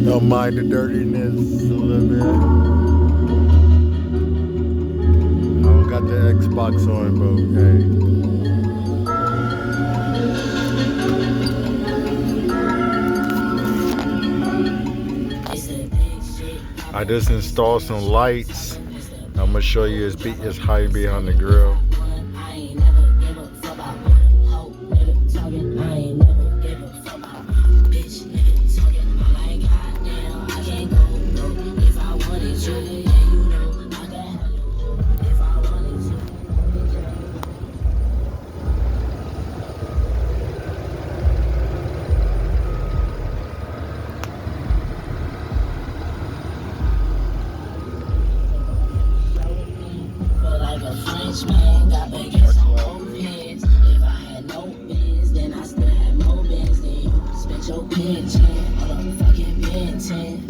Don't mind the dirtiness a little bit. I don't got the Xbox on, but hey. I just installed some lights. I'm gonna show you it's high behind the grill. Man, got baguettes on both hands. If I had no bins, then I still had more bins than you. Spent your pension on a fucking Ben 10.